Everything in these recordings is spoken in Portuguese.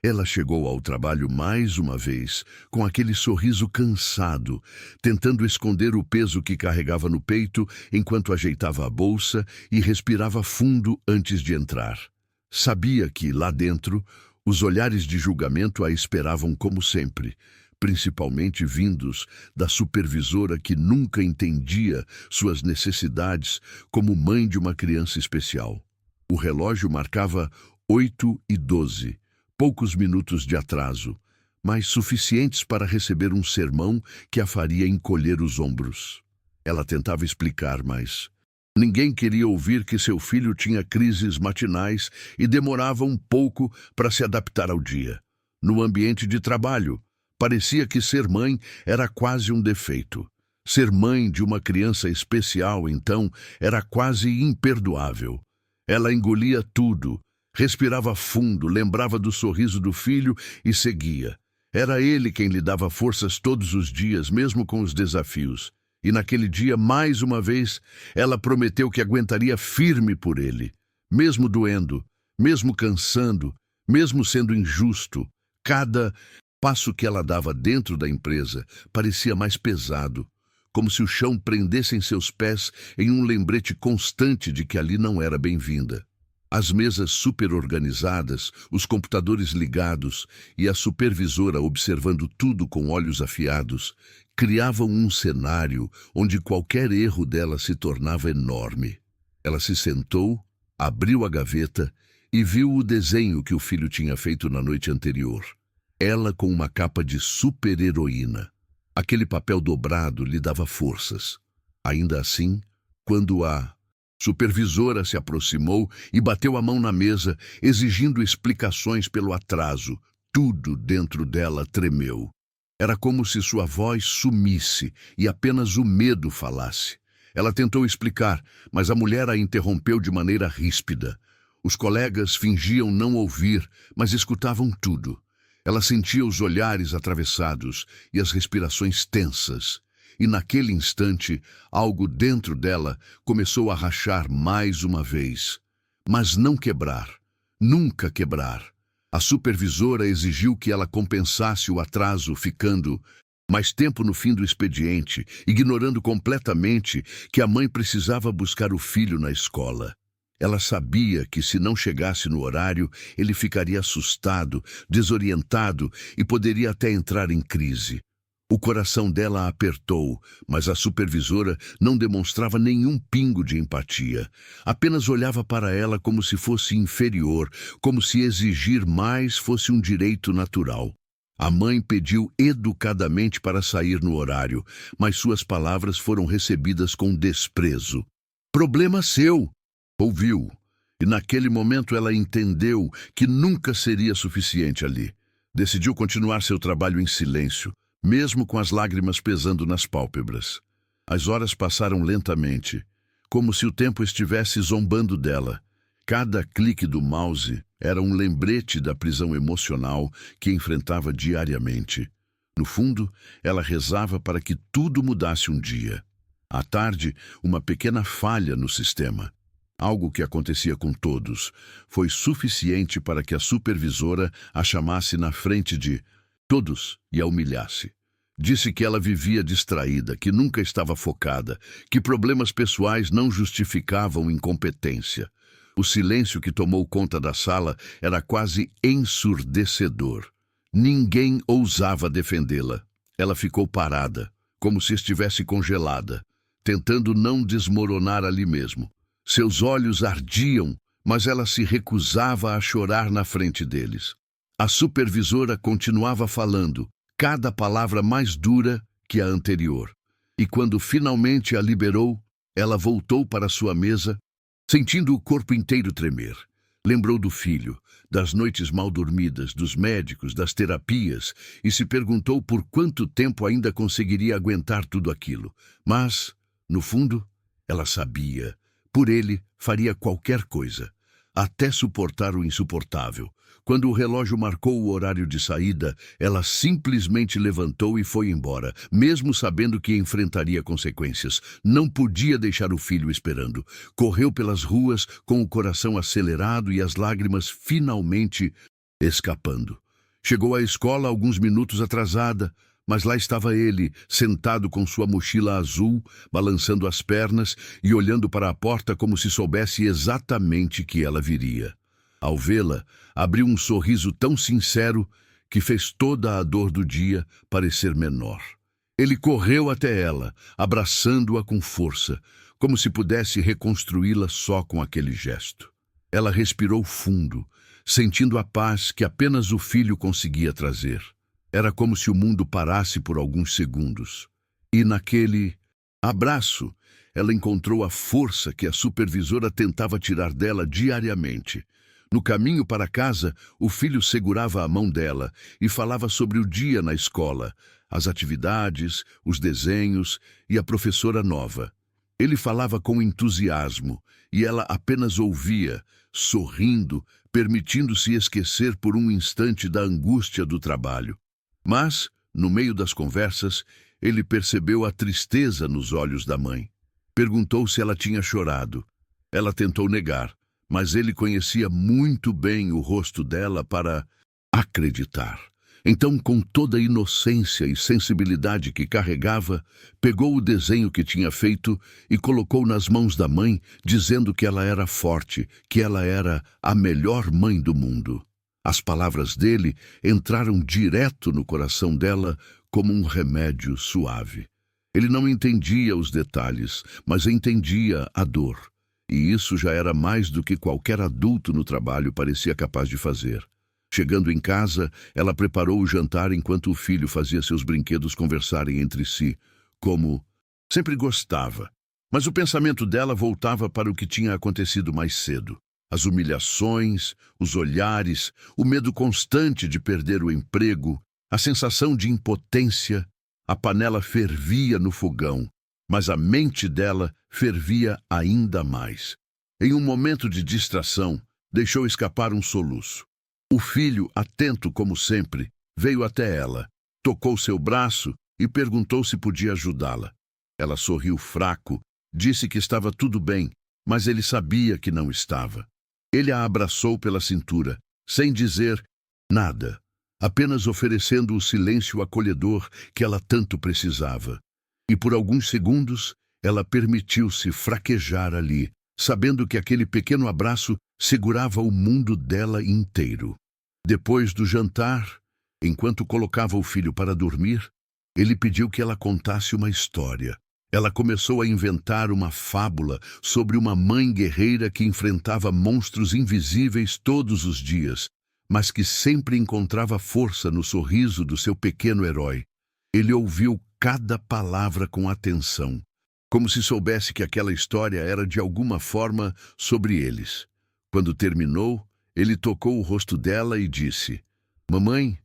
Ela chegou ao trabalho mais uma vez, com aquele sorriso cansado, tentando esconder o peso que carregava no peito enquanto ajeitava a bolsa e respirava fundo antes de entrar. Sabia que, lá dentro, os olhares de julgamento a esperavam como sempre, principalmente vindos da supervisora que nunca entendia suas necessidades como mãe de uma criança especial. O relógio marcava 8h12. Poucos minutos de atraso, mas suficientes para receber um sermão que a faria encolher os ombros. Ela tentava explicar, mas ninguém queria ouvir que seu filho tinha crises matinais e demorava um pouco para se adaptar ao dia. No ambiente de trabalho, parecia que ser mãe era quase um defeito. Ser mãe de uma criança especial, então, era quase imperdoável. Ela engolia tudo. Respirava fundo, lembrava do sorriso do filho e seguia. Era ele quem lhe dava forças todos os dias, mesmo com os desafios. E naquele dia, mais uma vez, ela prometeu que aguentaria firme por ele. Mesmo doendo, mesmo cansando, mesmo sendo injusto, cada passo que ela dava dentro da empresa parecia mais pesado, como se o chão prendesse em seus pés em um lembrete constante de que ali não era bem-vinda. As mesas superorganizadas, os computadores ligados e a supervisora observando tudo com olhos afiados, criavam um cenário onde qualquer erro dela se tornava enorme. Ela se sentou, abriu a gaveta e viu o desenho que o filho tinha feito na noite anterior. Ela com uma capa de super-heroína. Aquele papel dobrado lhe dava forças. Ainda assim, quando a supervisora se aproximou e bateu a mão na mesa, exigindo explicações pelo atraso. Tudo dentro dela tremeu. Era como se sua voz sumisse e apenas o medo falasse. Ela tentou explicar, mas a mulher a interrompeu de maneira ríspida. Os colegas fingiam não ouvir, mas escutavam tudo. Ela sentia os olhares atravessados e as respirações tensas. E naquele instante, algo dentro dela começou a rachar mais uma vez. Mas não quebrar. Nunca quebrar. A supervisora exigiu que ela compensasse o atraso, ficando mais tempo no fim do expediente, ignorando completamente que a mãe precisava buscar o filho na escola. Ela sabia que se não chegasse no horário, ele ficaria assustado, desorientado e poderia até entrar em crise. O coração dela apertou, mas a supervisora não demonstrava nenhum pingo de empatia. Apenas olhava para ela como se fosse inferior, como se exigir mais fosse um direito natural. A mãe pediu educadamente para sair no horário, mas suas palavras foram recebidas com desprezo. "Problema seu", ouviu, e naquele momento ela entendeu que nunca seria suficiente ali. Decidiu continuar seu trabalho em silêncio, mesmo com as lágrimas pesando nas pálpebras. As horas passaram lentamente, como se o tempo estivesse zombando dela. Cada clique do mouse era um lembrete da prisão emocional que enfrentava diariamente. No fundo, ela rezava para que tudo mudasse um dia. À tarde, uma pequena falha no sistema. Algo que acontecia com todos foi suficiente para que a supervisora a chamasse na frente de todos e a humilhasse. Disse que ela vivia distraída, que nunca estava focada, que problemas pessoais não justificavam incompetência. O silêncio que tomou conta da sala era quase ensurdecedor. Ninguém ousava defendê-la. Ela ficou parada, como se estivesse congelada, tentando não desmoronar ali mesmo. Seus olhos ardiam, mas ela se recusava a chorar na frente deles. A supervisora continuava falando, cada palavra mais dura que a anterior. E quando finalmente a liberou, ela voltou para sua mesa, sentindo o corpo inteiro tremer. Lembrou do filho, das noites mal dormidas, dos médicos, das terapias, e se perguntou por quanto tempo ainda conseguiria aguentar tudo aquilo. Mas, no fundo, ela sabia. Por ele, faria qualquer coisa, até suportar o insuportável. Quando o relógio marcou o horário de saída, ela simplesmente levantou e foi embora, mesmo sabendo que enfrentaria consequências. Não podia deixar o filho esperando. Correu pelas ruas com o coração acelerado e as lágrimas finalmente escapando. Chegou à escola alguns minutos atrasada, mas lá estava ele, sentado com sua mochila azul, balançando as pernas e olhando para a porta como se soubesse exatamente que ela viria. Ao vê-la, abriu um sorriso tão sincero que fez toda a dor do dia parecer menor. Ele correu até ela, abraçando-a com força, como se pudesse reconstruí-la só com aquele gesto. Ela respirou fundo, sentindo a paz que apenas o filho conseguia trazer. Era como se o mundo parasse por alguns segundos. E naquele abraço, ela encontrou a força que a supervisora tentava tirar dela diariamente. No caminho para casa, o filho segurava a mão dela e falava sobre o dia na escola, as atividades, os desenhos e a professora nova. Ele falava com entusiasmo e ela apenas ouvia, sorrindo, permitindo-se esquecer por um instante da angústia do trabalho. Mas, no meio das conversas, ele percebeu a tristeza nos olhos da mãe. Perguntou se ela tinha chorado. Ela tentou negar, mas ele conhecia muito bem o rosto dela para acreditar. Então, com toda a inocência e sensibilidade que carregava, pegou o desenho que tinha feito e colocou nas mãos da mãe, dizendo que ela era forte, que ela era a melhor mãe do mundo. As palavras dele entraram direto no coração dela como um remédio suave. Ele não entendia os detalhes, mas entendia a dor. E isso já era mais do que qualquer adulto no trabalho parecia capaz de fazer. Chegando em casa, ela preparou o jantar enquanto o filho fazia seus brinquedos conversarem entre si, como sempre gostava. Mas o pensamento dela voltava para o que tinha acontecido mais cedo. As humilhações, os olhares, o medo constante de perder o emprego, a sensação de impotência. A panela fervia no fogão, mas a mente dela fervia ainda mais. Em um momento de distração, deixou escapar um soluço. O filho, atento como sempre, veio até ela, tocou seu braço e perguntou se podia ajudá-la. Ela sorriu fraco, disse que estava tudo bem, mas ele sabia que não estava. Ele a abraçou pela cintura, sem dizer nada, apenas oferecendo o silêncio acolhedor que ela tanto precisava. E por alguns segundos, ela permitiu-se fraquejar ali, sabendo que aquele pequeno abraço segurava o mundo dela inteiro. Depois do jantar, enquanto colocava o filho para dormir, ele pediu que ela contasse uma história. Ela começou a inventar uma fábula sobre uma mãe guerreira que enfrentava monstros invisíveis todos os dias, mas que sempre encontrava força no sorriso do seu pequeno herói. Ele ouviu cada palavra com atenção, como se soubesse que aquela história era de alguma forma sobre eles. Quando terminou, ele tocou o rosto dela e disse: "Mamãe,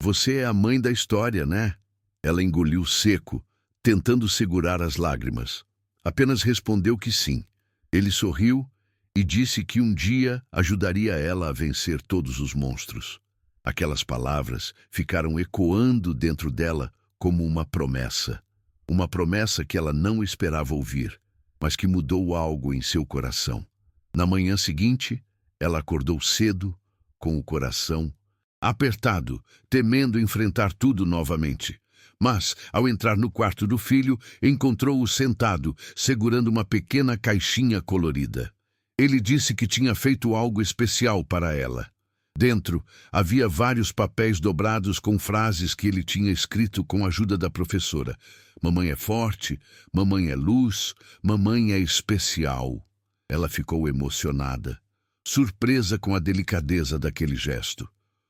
você é a mãe da história, né?" Ela engoliu seco, tentando segurar as lágrimas. Apenas respondeu que sim. Ele sorriu e disse que um dia ajudaria ela a vencer todos os monstros. Aquelas palavras ficaram ecoando dentro dela como uma promessa. Uma promessa que ela não esperava ouvir, mas que mudou algo em seu coração. Na manhã seguinte, ela acordou cedo, com o coração apertado, temendo enfrentar tudo novamente. Mas, ao entrar no quarto do filho, encontrou-o sentado, segurando uma pequena caixinha colorida. Ele disse que tinha feito algo especial para ela. Dentro, havia vários papéis dobrados com frases que ele tinha escrito com a ajuda da professora. Mamãe é forte, mamãe é luz, mamãe é especial. Ela ficou emocionada, surpresa com a delicadeza daquele gesto.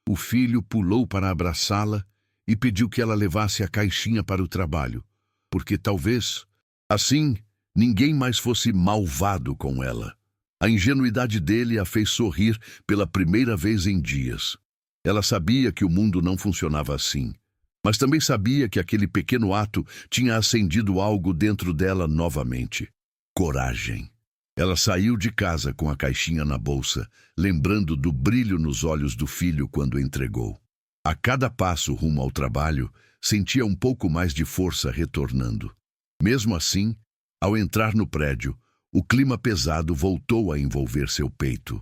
O filho pulou para abraçá-la e pediu que ela levasse a caixinha para o trabalho, porque talvez, assim, ninguém mais fosse malvado com ela. A ingenuidade dele a fez sorrir pela primeira vez em dias. Ela sabia que o mundo não funcionava assim, mas também sabia que aquele pequeno ato tinha acendido algo dentro dela novamente. Coragem. Ela saiu de casa com a caixinha na bolsa, lembrando do brilho nos olhos do filho quando entregou. A cada passo rumo ao trabalho, sentia um pouco mais de força retornando. Mesmo assim, ao entrar no prédio, o clima pesado voltou a envolver seu peito.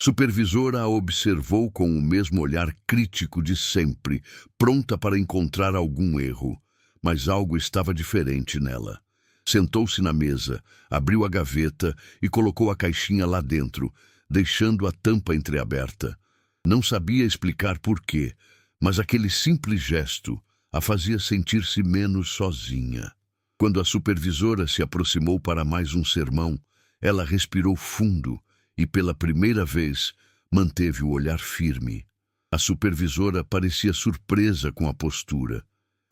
Supervisora a observou com o mesmo olhar crítico de sempre, pronta para encontrar algum erro. Mas algo estava diferente nela. Sentou-se na mesa, abriu a gaveta e colocou a caixinha lá dentro, deixando a tampa entreaberta. Não sabia explicar por quê, mas aquele simples gesto a fazia sentir-se menos sozinha. Quando a supervisora se aproximou para mais um sermão, ela respirou fundo e, pela primeira vez, manteve o olhar firme. A supervisora parecia surpresa com a postura.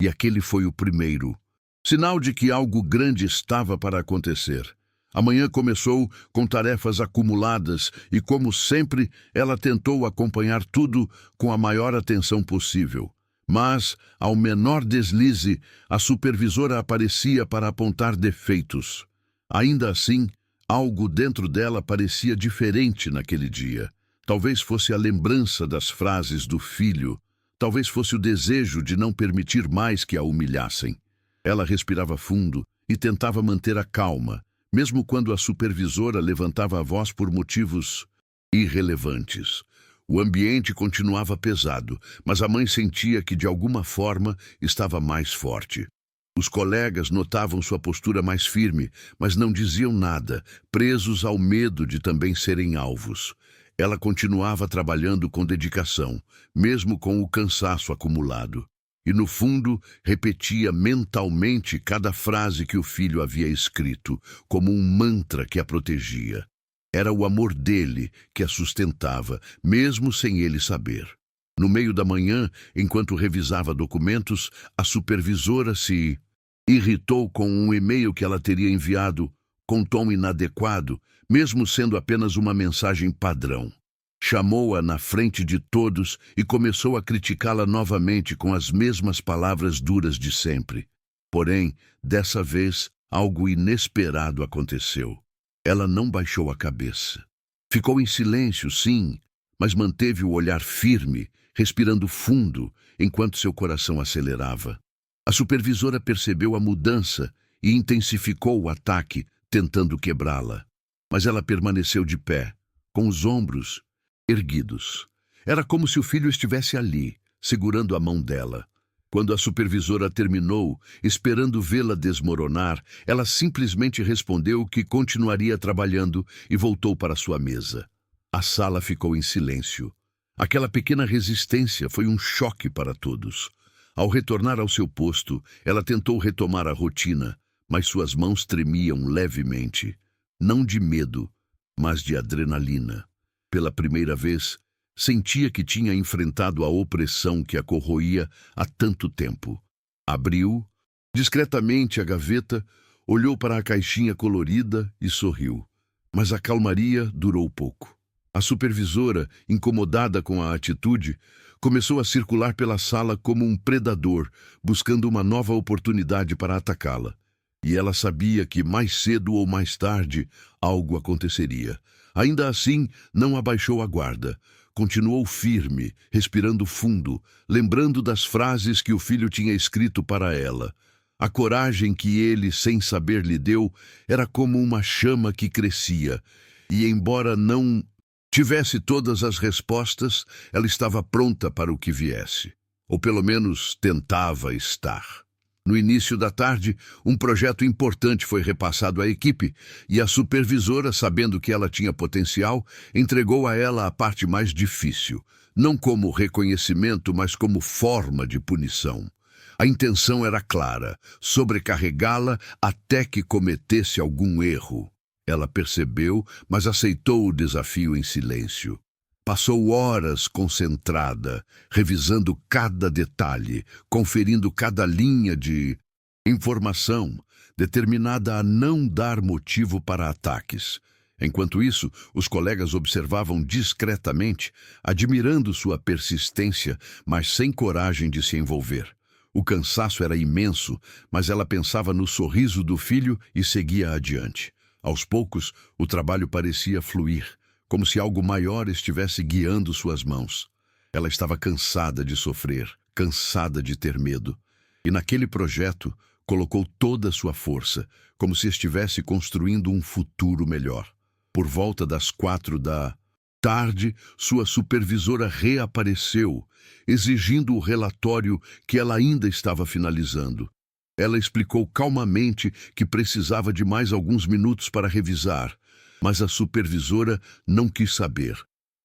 E aquele foi o primeiro sinal de que algo grande estava para acontecer. A manhã começou com tarefas acumuladas e, como sempre, ela tentou acompanhar tudo com a maior atenção possível. Mas, ao menor deslize, a supervisora aparecia para apontar defeitos. Ainda assim, algo dentro dela parecia diferente naquele dia. Talvez fosse a lembrança das frases do filho. Talvez fosse o desejo de não permitir mais que a humilhassem. Ela respirava fundo e tentava manter a calma, mesmo quando a supervisora levantava a voz por motivos irrelevantes. O ambiente continuava pesado, mas a mãe sentia que, de alguma forma, estava mais forte. Os colegas notavam sua postura mais firme, mas não diziam nada, presos ao medo de também serem alvos. Ela continuava trabalhando com dedicação, mesmo com o cansaço acumulado. E, no fundo, repetia mentalmente cada frase que o filho havia escrito, como um mantra que a protegia. Era o amor dele que a sustentava, mesmo sem ele saber. No meio da manhã, enquanto revisava documentos, a supervisora se irritou com um e-mail que ela teria enviado com tom inadequado, mesmo sendo apenas uma mensagem padrão. Chamou-a na frente de todos e começou a criticá-la novamente com as mesmas palavras duras de sempre. Porém, dessa vez, algo inesperado aconteceu. Ela não baixou a cabeça. Ficou em silêncio, sim, mas manteve o olhar firme, respirando fundo, enquanto seu coração acelerava. A supervisora percebeu a mudança e intensificou o ataque, tentando quebrá-la. Mas ela permaneceu de pé, com os ombros erguidos. Era como se o filho estivesse ali, segurando a mão dela. Quando a supervisora terminou, esperando vê-la desmoronar, ela simplesmente respondeu que continuaria trabalhando e voltou para sua mesa. A sala ficou em silêncio. Aquela pequena resistência foi um choque para todos. Ao retornar ao seu posto, ela tentou retomar a rotina, mas suas mãos tremiam levemente. Não de medo, mas de adrenalina. Pela primeira vez, sentia que tinha enfrentado a opressão que a corroía há tanto tempo. Abriu discretamente a gaveta, olhou para a caixinha colorida e sorriu. Mas a calmaria durou pouco. A supervisora, incomodada com a atitude, começou a circular pela sala como um predador, buscando uma nova oportunidade para atacá-la. E ela sabia que mais cedo ou mais tarde algo aconteceria. Ainda assim, não abaixou a guarda. Continuou firme, respirando fundo, lembrando das frases que o filho tinha escrito para ela. A coragem que ele, sem saber, lhe deu era como uma chama que crescia. E, embora não tivesse todas as respostas, ela estava pronta para o que viesse. Ou pelo menos tentava estar. No início da tarde, um projeto importante foi repassado à equipe e a supervisora, sabendo que ela tinha potencial, entregou a ela a parte mais difícil, não como reconhecimento, mas como forma de punição. A intenção era clara: sobrecarregá-la até que cometesse algum erro. Ela percebeu, mas aceitou o desafio em silêncio. Passou horas concentrada, revisando cada detalhe, conferindo cada linha de informação, determinada a não dar motivo para ataques. Enquanto isso, os colegas observavam discretamente, admirando sua persistência, mas sem coragem de se envolver. O cansaço era imenso, mas ela pensava no sorriso do filho e seguia adiante. Aos poucos, o trabalho parecia fluir, como se algo maior estivesse guiando suas mãos. Ela estava cansada de sofrer, cansada de ter medo. E naquele projeto, colocou toda a sua força, como se estivesse construindo um futuro melhor. Por volta das 4 da Tarde, sua supervisora reapareceu, exigindo o relatório que ela ainda estava finalizando. Ela explicou calmamente que precisava de mais alguns minutos para revisar, mas a supervisora não quis saber.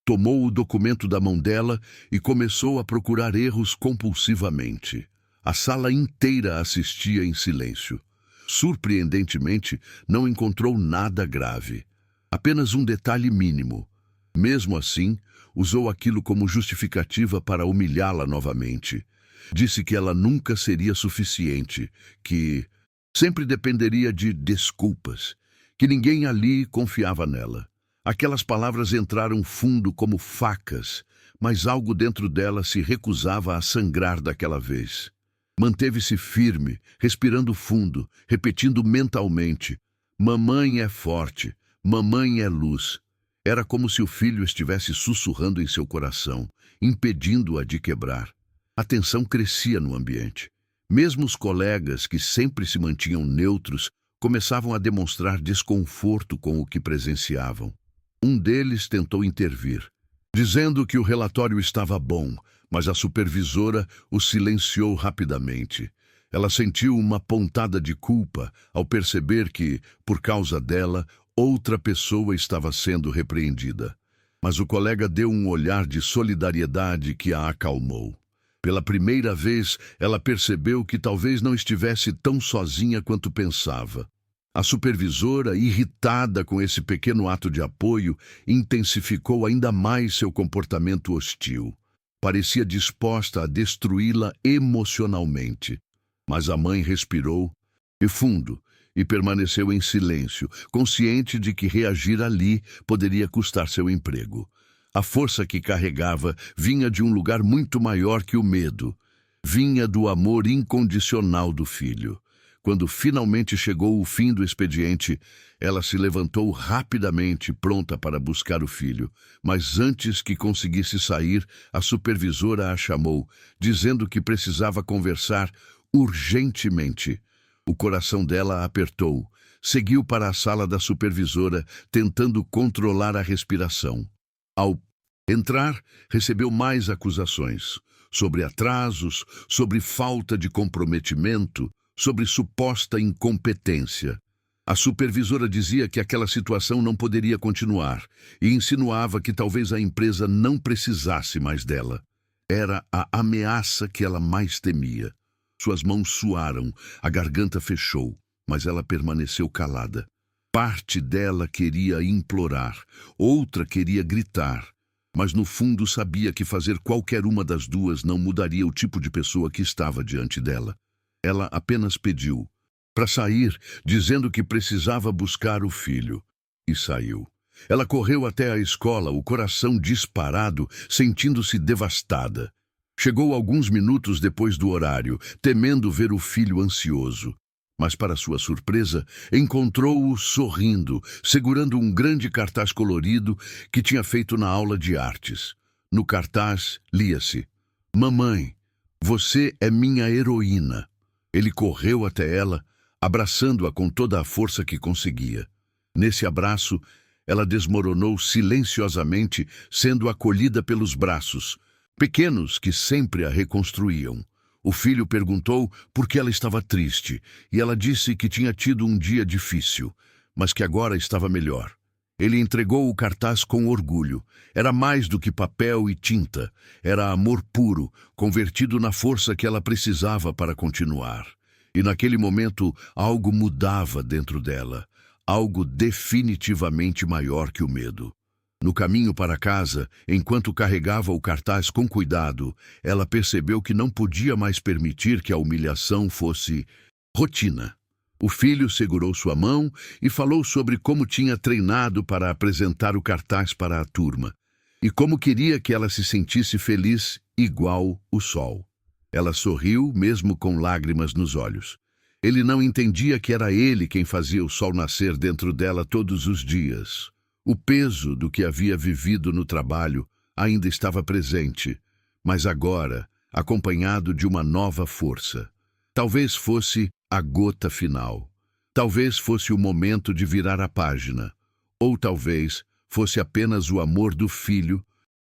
Tomou o documento da mão dela e começou a procurar erros compulsivamente. A sala inteira assistia em silêncio. Surpreendentemente, não encontrou nada grave. Apenas um detalhe mínimo. Mesmo assim, usou aquilo como justificativa para humilhá-la novamente. Disse que ela nunca seria suficiente, que sempre dependeria de desculpas, que ninguém ali confiava nela. Aquelas palavras entraram fundo como facas, mas algo dentro dela se recusava a sangrar daquela vez. Manteve-se firme, respirando fundo, repetindo mentalmente: "Mamãe é forte, mamãe é luz." Era como se o filho estivesse sussurrando em seu coração, impedindo-a de quebrar. A tensão crescia no ambiente. Mesmo os colegas, que sempre se mantinham neutros, começavam a demonstrar desconforto com o que presenciavam. Um deles tentou intervir, dizendo que o relatório estava bom, mas a supervisora o silenciou rapidamente. Ela sentiu uma pontada de culpa ao perceber que, por causa dela, outra pessoa estava sendo repreendida. Mas o colega deu um olhar de solidariedade que a acalmou. Pela primeira vez, ela percebeu que talvez não estivesse tão sozinha quanto pensava. A supervisora, irritada com esse pequeno ato de apoio, intensificou ainda mais seu comportamento hostil. Parecia disposta a destruí-la emocionalmente. Mas a mãe respirou fundo e permaneceu em silêncio, consciente de que reagir ali poderia custar seu emprego. A força que carregava vinha de um lugar muito maior que o medo. Vinha do amor incondicional do filho. Quando finalmente chegou o fim do expediente, ela se levantou rapidamente, pronta para buscar o filho. Mas antes que conseguisse sair, a supervisora a chamou, dizendo que precisava conversar urgentemente. O coração dela apertou. Seguiu para a sala da supervisora, tentando controlar a respiração. Ao entrar, recebeu mais acusações. Sobre atrasos, sobre falta de comprometimento, sobre suposta incompetência. A supervisora dizia que aquela situação não poderia continuar e insinuava que talvez a empresa não precisasse mais dela. Era a ameaça que ela mais temia. Suas mãos suaram, a garganta fechou, mas ela permaneceu calada. Parte dela queria implorar, outra queria gritar, mas no fundo sabia que fazer qualquer uma das duas não mudaria o tipo de pessoa que estava diante dela. Ela apenas pediu para sair, dizendo que precisava buscar o filho. E saiu. Ela correu até a escola, o coração disparado, sentindo-se devastada. Chegou alguns minutos depois do horário, temendo ver o filho ansioso. Mas, para sua surpresa, encontrou-o sorrindo, segurando um grande cartaz colorido que tinha feito na aula de artes. No cartaz, lia-se: "Mamãe, você é minha heroína." Ele correu até ela, abraçando-a com toda a força que conseguia. Nesse abraço, ela desmoronou silenciosamente, sendo acolhida pelos braços, pequenos que sempre a reconstruíam. O filho perguntou por que ela estava triste, e ela disse que tinha tido um dia difícil, mas que agora estava melhor. Ele entregou o cartaz com orgulho. Era mais do que papel e tinta. Era amor puro, convertido na força que ela precisava para continuar. E naquele momento, algo mudava dentro dela. Algo definitivamente maior que o medo. No caminho para casa, enquanto carregava o cartaz com cuidado, ela percebeu que não podia mais permitir que a humilhação fosse rotina. O filho segurou sua mão e falou sobre como tinha treinado para apresentar o cartaz para a turma e como queria que ela se sentisse feliz igual o sol. Ela sorriu, mesmo com lágrimas nos olhos. Ele não entendia que era ele quem fazia o sol nascer dentro dela todos os dias. O peso do que havia vivido no trabalho ainda estava presente, mas agora, acompanhado de uma nova força. Talvez fosse a gota final. Talvez fosse o momento de virar a página. Ou talvez fosse apenas o amor do filho,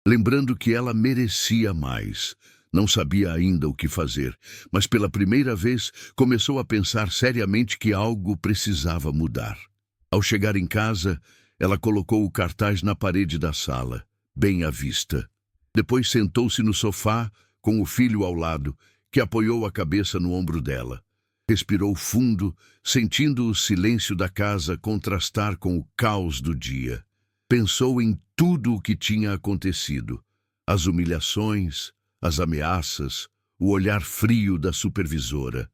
lembrando que ela merecia mais. Não sabia ainda o que fazer, mas pela primeira vez começou a pensar seriamente que algo precisava mudar. Ao chegar em casa, ela colocou o cartaz na parede da sala, bem à vista. Depois sentou-se no sofá, com o filho ao lado, que apoiou a cabeça no ombro dela. Respirou fundo, sentindo o silêncio da casa contrastar com o caos do dia. Pensou em tudo o que tinha acontecido. As humilhações, as ameaças, o olhar frio da supervisora.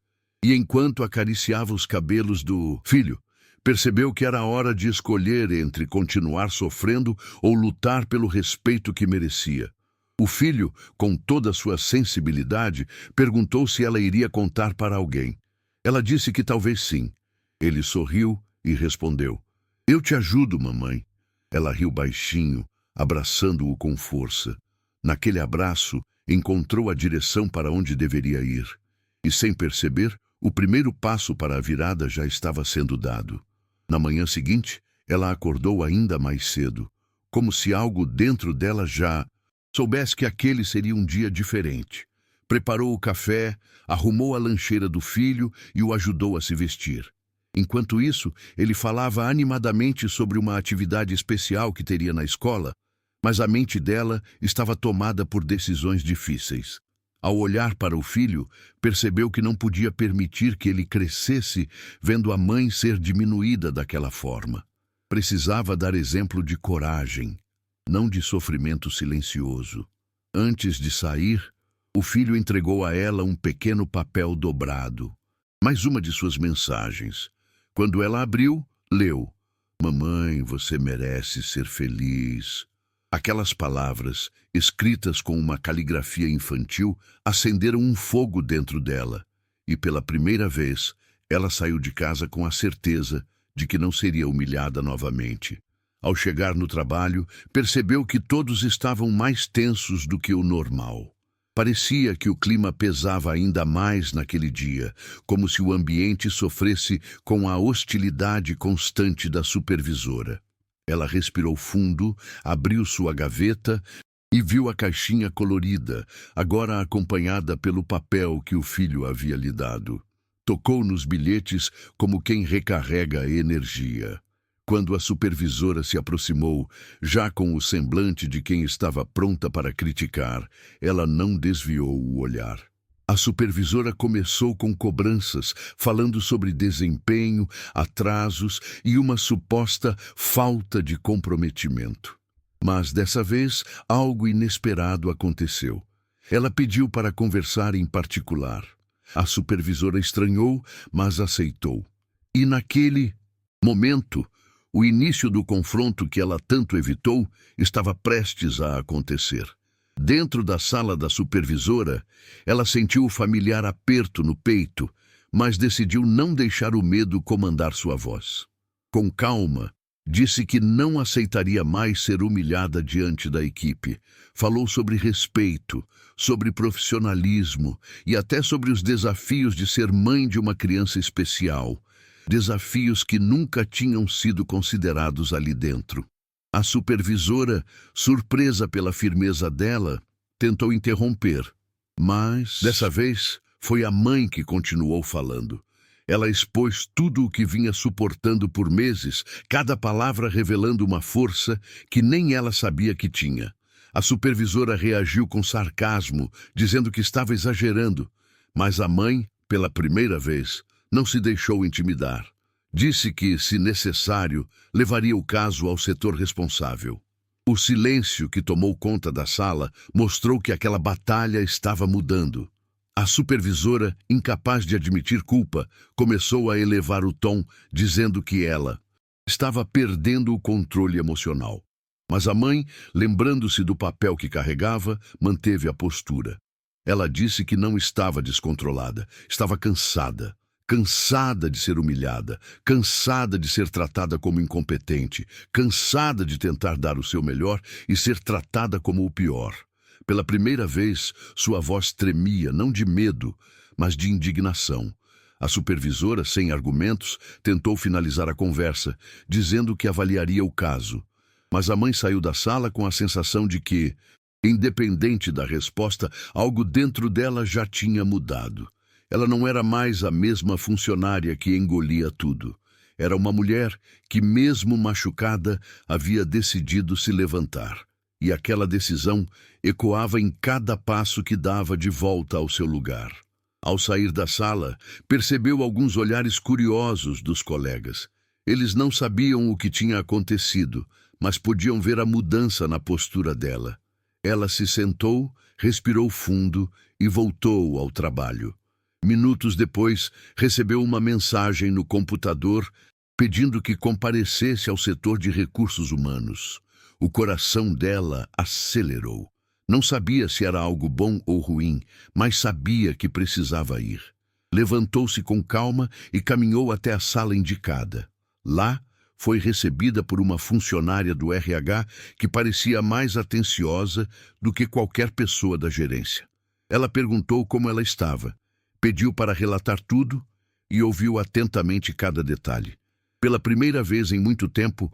E enquanto acariciava os cabelos do filho, percebeu que era hora de escolher entre continuar sofrendo ou lutar pelo respeito que merecia. O filho, com toda a sua sensibilidade, perguntou se ela iria contar para alguém. Ela disse que talvez sim. Ele sorriu e respondeu: "Eu te ajudo, mamãe." Ela riu baixinho, abraçando-o com força. Naquele abraço, encontrou a direção para onde deveria ir. E, sem perceber, o primeiro passo para a virada já estava sendo dado. Na manhã seguinte, ela acordou ainda mais cedo, como se algo dentro dela já soubesse que aquele seria um dia diferente. Preparou o café, arrumou a lancheira do filho e o ajudou a se vestir. Enquanto isso, ele falava animadamente sobre uma atividade especial que teria na escola, mas a mente dela estava tomada por decisões difíceis. Ao olhar para o filho, percebeu que não podia permitir que ele crescesse vendo a mãe ser diminuída daquela forma. Precisava dar exemplo de coragem, não de sofrimento silencioso. Antes de sair, o filho entregou a ela um pequeno papel dobrado, mais uma de suas mensagens. Quando ela abriu, leu: "Mamãe, você merece ser feliz." Aquelas palavras, escritas com uma caligrafia infantil, acenderam um fogo dentro dela, e pela primeira vez, ela saiu de casa com a certeza de que não seria humilhada novamente. Ao chegar no trabalho, percebeu que todos estavam mais tensos do que o normal. Parecia que o clima pesava ainda mais naquele dia, como se o ambiente sofresse com a hostilidade constante da supervisora. Ela respirou fundo, abriu sua gaveta e viu a caixinha colorida, agora acompanhada pelo papel que o filho havia lhe dado. Tocou nos bilhetes como quem recarrega energia. Quando a supervisora se aproximou, já com o semblante de quem estava pronta para criticar, ela não desviou o olhar. A supervisora começou com cobranças, falando sobre desempenho, atrasos e uma suposta falta de comprometimento. Mas dessa vez, algo inesperado aconteceu. Ela pediu para conversar em particular. A supervisora estranhou, mas aceitou. E naquele momento, o início do confronto que ela tanto evitou estava prestes a acontecer. Dentro da sala da supervisora, ela sentiu o familiar aperto no peito, mas decidiu não deixar o medo comandar sua voz. Com calma, disse que não aceitaria mais ser humilhada diante da equipe. Falou sobre respeito, sobre profissionalismo e até sobre os desafios de ser mãe de uma criança especial. Desafios que nunca tinham sido considerados ali dentro. A supervisora, surpresa pela firmeza dela, tentou interromper. Mas, dessa vez, foi a mãe que continuou falando. Ela expôs tudo o que vinha suportando por meses, cada palavra revelando uma força que nem ela sabia que tinha. A supervisora reagiu com sarcasmo, dizendo que estava exagerando, mas a mãe, pela primeira vez, não se deixou intimidar. Disse que, se necessário, levaria o caso ao setor responsável. O silêncio que tomou conta da sala mostrou que aquela batalha estava mudando. A supervisora, incapaz de admitir culpa, começou a elevar o tom, dizendo que ela estava perdendo o controle emocional. Mas a mãe, lembrando-se do papel que carregava, manteve a postura. Ela disse que não estava descontrolada, estava cansada. Cansada de ser humilhada, cansada de ser tratada como incompetente, cansada de tentar dar o seu melhor e ser tratada como o pior. Pela primeira vez, sua voz tremia, não de medo, mas de indignação. A supervisora, sem argumentos, tentou finalizar a conversa, dizendo que avaliaria o caso. Mas a mãe saiu da sala com a sensação de que, independente da resposta, algo dentro dela já tinha mudado. Ela não era mais a mesma funcionária que engolia tudo. Era uma mulher que, mesmo machucada, havia decidido se levantar. E aquela decisão ecoava em cada passo que dava de volta ao seu lugar. Ao sair da sala, percebeu alguns olhares curiosos dos colegas. Eles não sabiam o que tinha acontecido, mas podiam ver a mudança na postura dela. Ela se sentou, respirou fundo e voltou ao trabalho. Minutos depois, recebeu uma mensagem no computador pedindo que comparecesse ao setor de recursos humanos. O coração dela acelerou. Não sabia se era algo bom ou ruim, mas sabia que precisava ir. Levantou-se com calma e caminhou até a sala indicada. Lá, foi recebida por uma funcionária do RH que parecia mais atenciosa do que qualquer pessoa da gerência. Ela perguntou como ela estava, pediu para relatar tudo e ouviu atentamente cada detalhe. Pela primeira vez em muito tempo,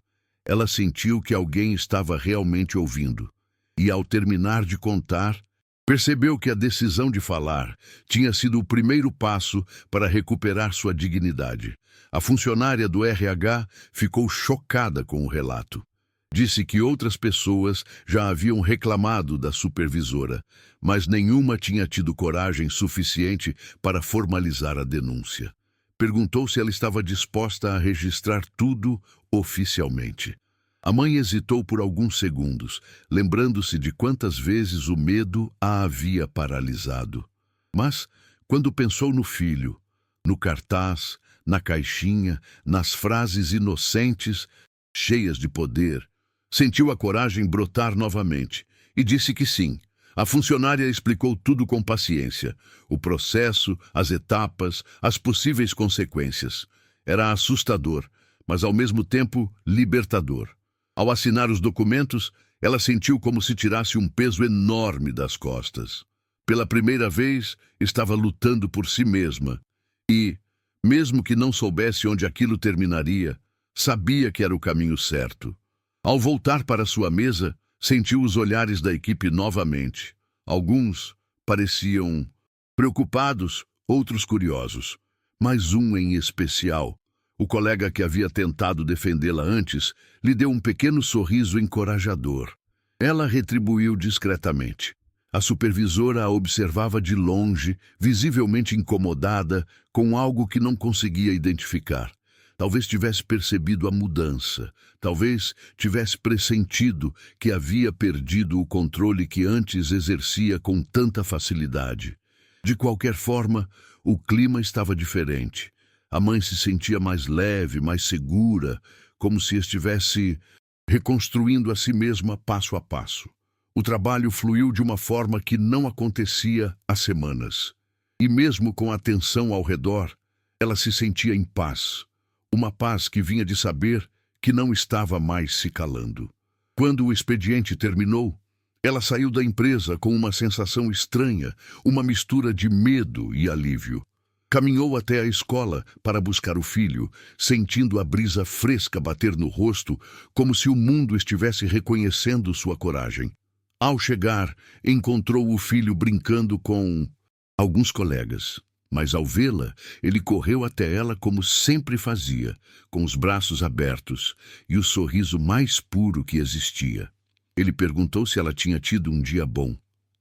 ela sentiu que alguém estava realmente ouvindo. E ao terminar de contar, percebeu que a decisão de falar tinha sido o primeiro passo para recuperar sua dignidade. A funcionária do RH ficou chocada com o relato. Disse que outras pessoas já haviam reclamado da supervisora, mas nenhuma tinha tido coragem suficiente para formalizar a denúncia. Perguntou se ela estava disposta a registrar tudo oficialmente. A mãe hesitou por alguns segundos, lembrando-se de quantas vezes o medo a havia paralisado. Mas, quando pensou no filho, no cartaz, na caixinha, nas frases inocentes, cheias de poder, sentiu a coragem brotar novamente e disse que sim. A funcionária explicou tudo com paciência, o processo, as etapas, as possíveis consequências. Era assustador, mas ao mesmo tempo libertador. Ao assinar os documentos, ela sentiu como se tirasse um peso enorme das costas. Pela primeira vez, estava lutando por si mesma e, mesmo que não soubesse onde aquilo terminaria, sabia que era o caminho certo. Ao voltar para sua mesa, sentiu os olhares da equipe novamente. Alguns pareciam preocupados, outros curiosos. Mas um em especial, o colega que havia tentado defendê-la antes, lhe deu um pequeno sorriso encorajador. Ela retribuiu discretamente. A supervisora a observava de longe, visivelmente incomodada, com algo que não conseguia identificar. Talvez tivesse percebido a mudança. Talvez tivesse pressentido que havia perdido o controle que antes exercia com tanta facilidade. De qualquer forma, o clima estava diferente. A mãe se sentia mais leve, mais segura, como se estivesse reconstruindo a si mesma passo a passo. O trabalho fluiu de uma forma que não acontecia há semanas. E mesmo com a tensão ao redor, ela se sentia em paz. Uma paz que vinha de saber que não estava mais se calando. Quando o expediente terminou, ela saiu da empresa com uma sensação estranha, uma mistura de medo e alívio. Caminhou até a escola para buscar o filho, sentindo a brisa fresca bater no rosto, como se o mundo estivesse reconhecendo sua coragem. Ao chegar, encontrou o filho brincando com alguns colegas. Mas ao vê-la, ele correu até ela como sempre fazia, com os braços abertos e o sorriso mais puro que existia. Ele perguntou se ela tinha tido um dia bom.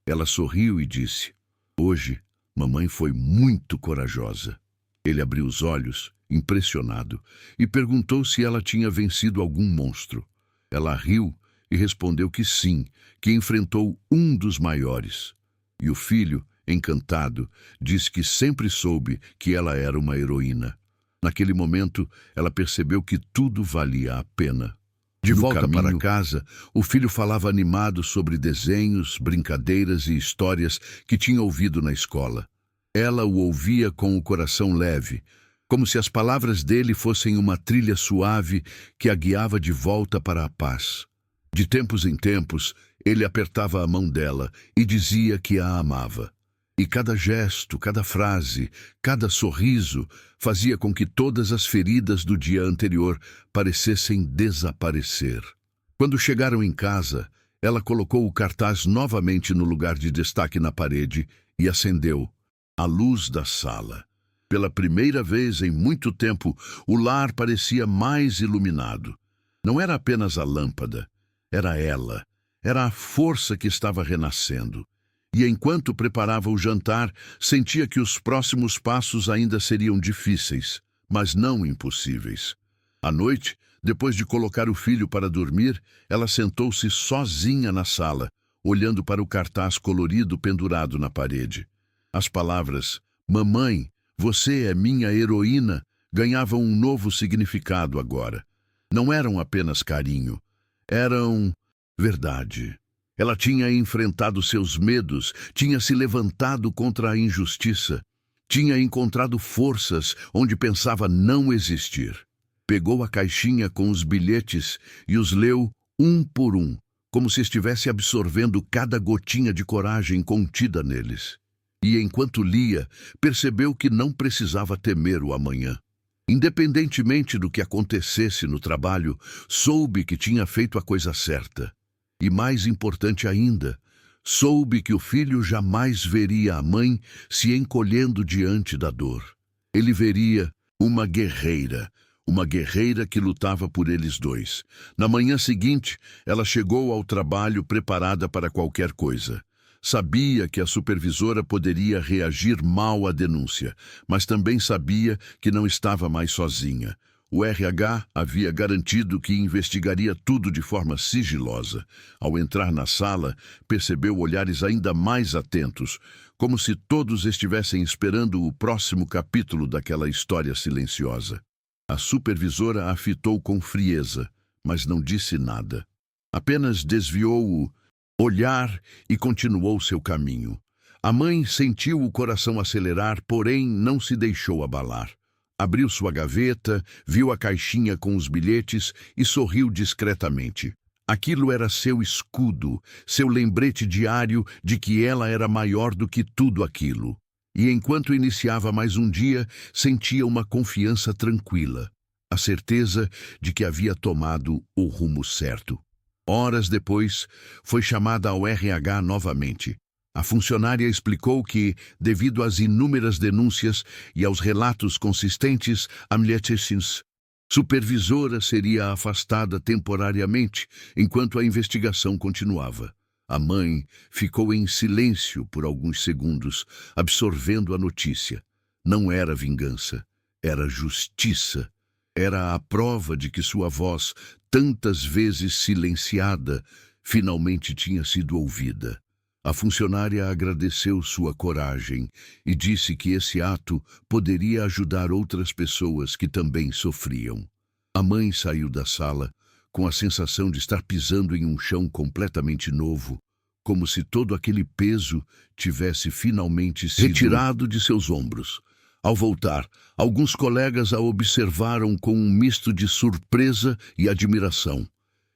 Ela sorriu e disse: "Hoje, mamãe foi muito corajosa." Ele abriu os olhos, impressionado, e perguntou se ela tinha vencido algum monstro. Ela riu e respondeu que sim, que enfrentou um dos maiores. E o filho, encantado, disse que sempre soube que ela era uma heroína. Naquele momento, ela percebeu que tudo valia a pena. De volta para casa, o filho falava animado sobre desenhos, brincadeiras e histórias que tinha ouvido na escola. Ela o ouvia com o coração leve, como se as palavras dele fossem uma trilha suave que a guiava de volta para a paz. De tempos em tempos, ele apertava a mão dela e dizia que a amava. E cada gesto, cada frase, cada sorriso fazia com que todas as feridas do dia anterior parecessem desaparecer. Quando chegaram em casa, ela colocou o cartaz novamente no lugar de destaque na parede e acendeu a luz da sala. Pela primeira vez em muito tempo, o lar parecia mais iluminado. Não era apenas a lâmpada, era ela. Era a força que estava renascendo. E enquanto preparava o jantar, sentia que os próximos passos ainda seriam difíceis, mas não impossíveis. À noite, depois de colocar o filho para dormir, ela sentou-se sozinha na sala, olhando para o cartaz colorido pendurado na parede. As palavras, "Mamãe, você é minha heroína", ganhavam um novo significado agora. Não eram apenas carinho, eram verdade. Ela tinha enfrentado seus medos, tinha se levantado contra a injustiça, tinha encontrado forças onde pensava não existir. Pegou a caixinha com os bilhetes e os leu um por um, como se estivesse absorvendo cada gotinha de coragem contida neles. E enquanto lia, percebeu que não precisava temer o amanhã. Independentemente do que acontecesse no trabalho, soube que tinha feito a coisa certa. E mais importante ainda, soube que o filho jamais veria a mãe se encolhendo diante da dor. Ele veria uma guerreira que lutava por eles dois. Na manhã seguinte, ela chegou ao trabalho preparada para qualquer coisa. Sabia que a supervisora poderia reagir mal à denúncia, mas também sabia que não estava mais sozinha. O RH havia garantido que investigaria tudo de forma sigilosa. Ao entrar na sala, percebeu olhares ainda mais atentos, como se todos estivessem esperando o próximo capítulo daquela história silenciosa. A supervisora a fitou com frieza, mas não disse nada. Apenas desviou o olhar e continuou seu caminho. A mãe sentiu o coração acelerar, porém não se deixou abalar. Abriu sua gaveta, viu a caixinha com os bilhetes e sorriu discretamente. Aquilo era seu escudo, seu lembrete diário de que ela era maior do que tudo aquilo. E enquanto iniciava mais um dia, sentia uma confiança tranquila, a certeza de que havia tomado o rumo certo. Horas depois, foi chamada ao RH novamente. A funcionária explicou que, devido às inúmeras denúncias e aos relatos consistentes, a supervisora seria afastada temporariamente enquanto a investigação continuava. A mãe ficou em silêncio por alguns segundos, absorvendo a notícia. Não era vingança, era justiça. Era a prova de que sua voz, tantas vezes silenciada, finalmente tinha sido ouvida. A funcionária agradeceu sua coragem e disse que esse ato poderia ajudar outras pessoas que também sofriam. A mãe saiu da sala com a sensação de estar pisando em um chão completamente novo, como se todo aquele peso tivesse finalmente sido retirado de seus ombros. Ao voltar, alguns colegas a observaram com um misto de surpresa e admiração.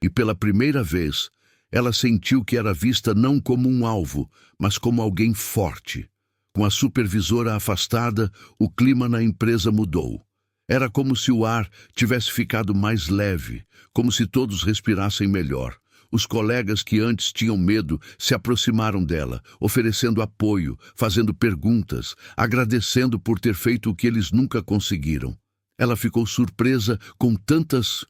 E pela primeira vez, ela sentiu que era vista não como um alvo, mas como alguém forte. Com a supervisora afastada, o clima na empresa mudou. Era como se o ar tivesse ficado mais leve, como se todos respirassem melhor. Os colegas que antes tinham medo se aproximaram dela, oferecendo apoio, fazendo perguntas, agradecendo por ter feito o que eles nunca conseguiram. Ela ficou surpresa com tantas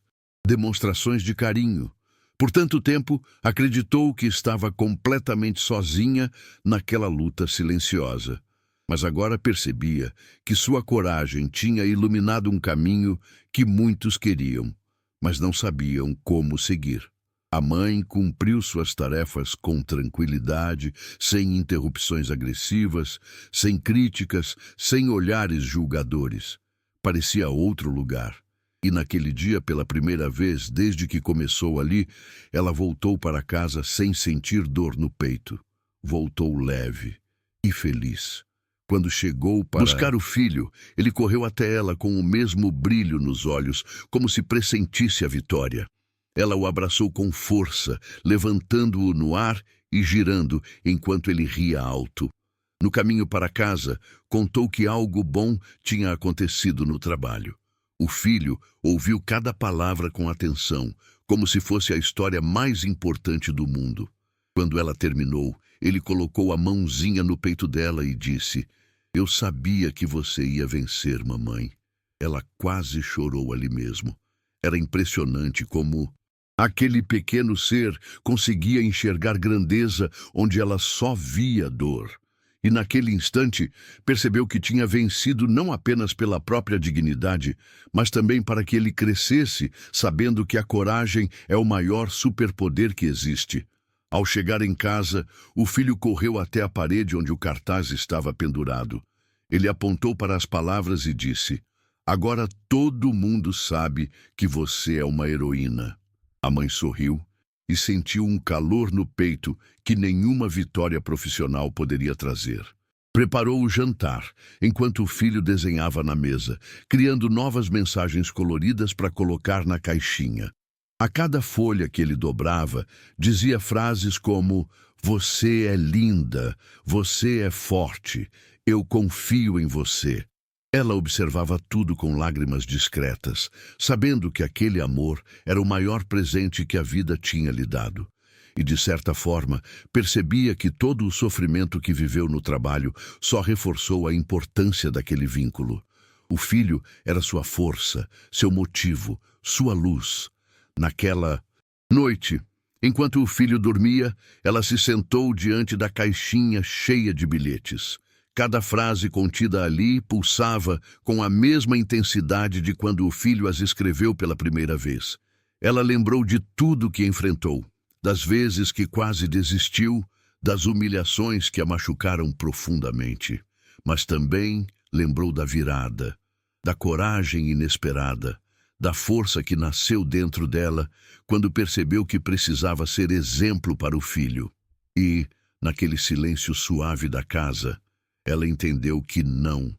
demonstrações de carinho. Por tanto tempo, acreditou que estava completamente sozinha naquela luta silenciosa. Mas agora percebia que sua coragem tinha iluminado um caminho que muitos queriam, mas não sabiam como seguir. A mãe cumpriu suas tarefas com tranquilidade, sem interrupções agressivas, sem críticas, sem olhares julgadores. Parecia outro lugar. E naquele dia, pela primeira vez desde que começou ali, ela voltou para casa sem sentir dor no peito. Voltou leve e feliz. Quando chegou para buscar o filho, ele correu até ela com o mesmo brilho nos olhos, como se pressentisse a vitória. Ela o abraçou com força, levantando-o no ar e girando enquanto ele ria alto. No caminho para casa, contou que algo bom tinha acontecido no trabalho. O filho ouviu cada palavra com atenção, como se fosse a história mais importante do mundo. Quando ela terminou, ele colocou a mãozinha no peito dela e disse: "Eu sabia que você ia vencer, mamãe." Ela quase chorou ali mesmo. Era impressionante como aquele pequeno ser conseguia enxergar grandeza onde ela só via dor. E naquele instante, percebeu que tinha vencido não apenas pela própria dignidade, mas também para que ele crescesse, sabendo que a coragem é o maior superpoder que existe. Ao chegar em casa, o filho correu até a parede onde o cartaz estava pendurado. Ele apontou para as palavras e disse: "Agora todo mundo sabe que você é uma heroína." A mãe sorriu e sentiu um calor no peito que nenhuma vitória profissional poderia trazer. Preparou o jantar, enquanto o filho desenhava na mesa, criando novas mensagens coloridas para colocar na caixinha. A cada folha que ele dobrava, dizia frases como: "Você é linda, você é forte, eu confio em você." Ela observava tudo com lágrimas discretas, sabendo que aquele amor era o maior presente que a vida tinha lhe dado. E, de certa forma, percebia que todo o sofrimento que viveu no trabalho só reforçou a importância daquele vínculo. O filho era sua força, seu motivo, sua luz. Naquela noite, enquanto o filho dormia, ela se sentou diante da caixinha cheia de bilhetes. Cada frase contida ali pulsava com a mesma intensidade de quando o filho as escreveu pela primeira vez. Ela lembrou de tudo que enfrentou, das vezes que quase desistiu, das humilhações que a machucaram profundamente. Mas também lembrou da virada, da coragem inesperada, da força que nasceu dentro dela quando percebeu que precisava ser exemplo para o filho. E, naquele silêncio suave da casa, ela entendeu que não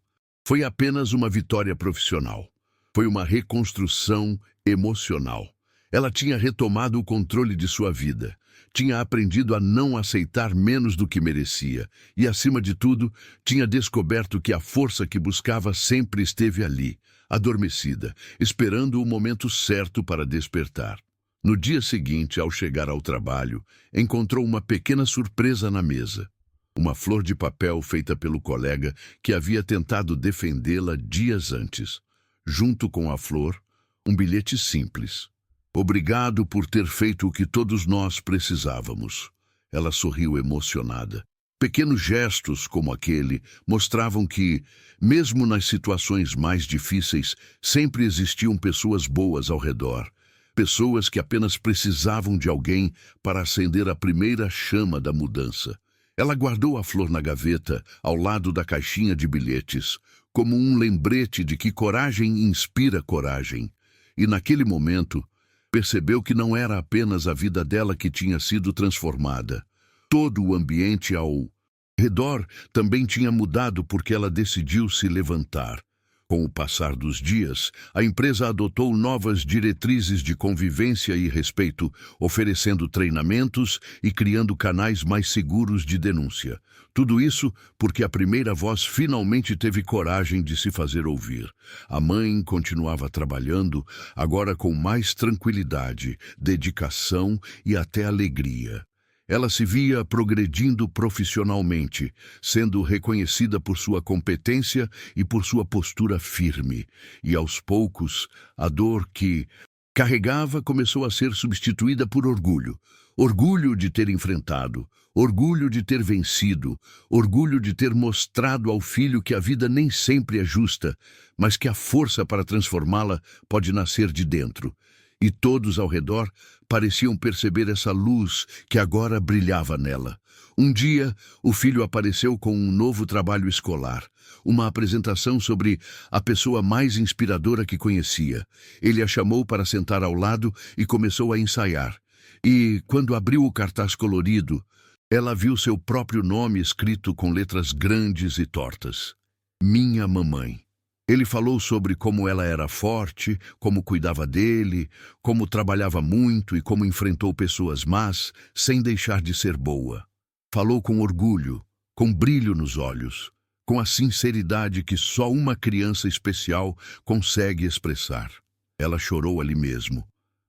foi apenas uma vitória profissional. Foi uma reconstrução emocional. Ela tinha retomado o controle de sua vida. Tinha aprendido a não aceitar menos do que merecia. E, acima de tudo, tinha descoberto que a força que buscava sempre esteve ali, adormecida, esperando o momento certo para despertar. No dia seguinte, ao chegar ao trabalho, encontrou uma pequena surpresa na mesa. Uma flor de papel feita pelo colega que havia tentado defendê-la dias antes. Junto com a flor, um bilhete simples. "Obrigado por ter feito o que todos nós precisávamos." Ela sorriu emocionada. Pequenos gestos como aquele mostravam que, mesmo nas situações mais difíceis, sempre existiam pessoas boas ao redor. Pessoas que apenas precisavam de alguém para acender a primeira chama da mudança. Ela guardou a flor na gaveta, ao lado da caixinha de bilhetes, como um lembrete de que coragem inspira coragem. E naquele momento, percebeu que não era apenas a vida dela que tinha sido transformada. Todo o ambiente ao redor também tinha mudado porque ela decidiu se levantar. Com o passar dos dias, a empresa adotou novas diretrizes de convivência e respeito, oferecendo treinamentos e criando canais mais seguros de denúncia. Tudo isso porque a primeira voz finalmente teve coragem de se fazer ouvir. A mãe continuava trabalhando, agora com mais tranquilidade, dedicação e até alegria. Ela se via progredindo profissionalmente, sendo reconhecida por sua competência e por sua postura firme. E, aos poucos, a dor que carregava começou a ser substituída por orgulho. Orgulho de ter enfrentado, orgulho de ter vencido, orgulho de ter mostrado ao filho que a vida nem sempre é justa, mas que a força para transformá-la pode nascer de dentro. E todos ao redor pareciam perceber essa luz que agora brilhava nela. Um dia, o filho apareceu com um novo trabalho escolar, uma apresentação sobre a pessoa mais inspiradora que conhecia. Ele a chamou para sentar ao lado e começou a ensaiar. E, quando abriu o cartaz colorido, ela viu seu próprio nome escrito com letras grandes e tortas. Minha mamãe. Ele falou sobre como ela era forte, como cuidava dele, como trabalhava muito e como enfrentou pessoas más, sem deixar de ser boa. Falou com orgulho, com brilho nos olhos, com a sinceridade que só uma criança especial consegue expressar. Ela chorou ali mesmo.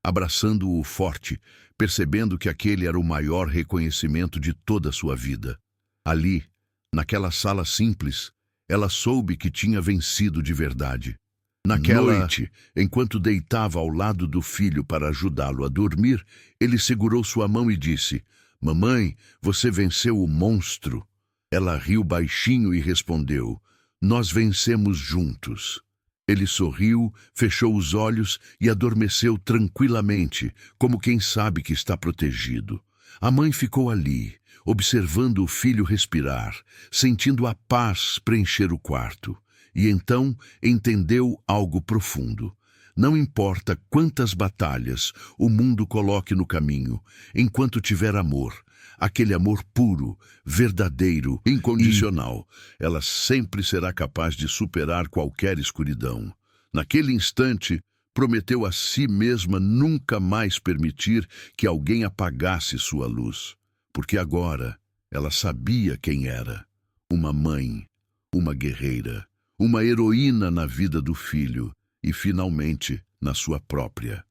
abraçando-o forte, percebendo que aquele era o maior reconhecimento de toda a sua vida. Ali, naquela sala simples, ela soube que tinha vencido de verdade. Naquela noite, enquanto deitava ao lado do filho para ajudá-lo a dormir, ele segurou sua mão e disse: "Mamãe, você venceu o monstro." Ela riu baixinho e respondeu: "Nós vencemos juntos." Ele sorriu, fechou os olhos e adormeceu tranquilamente, como quem sabe que está protegido. A mãe ficou ali, observando o filho respirar, sentindo a paz preencher o quarto. E então entendeu algo profundo. Não importa quantas batalhas o mundo coloque no caminho, enquanto tiver amor, aquele amor puro, verdadeiro, incondicional, ela sempre será capaz de superar qualquer escuridão. Naquele instante, prometeu a si mesma nunca mais permitir que alguém apagasse sua luz, porque agora ela sabia quem era: uma mãe, uma guerreira, uma heroína na vida do filho e, finalmente, na sua própria.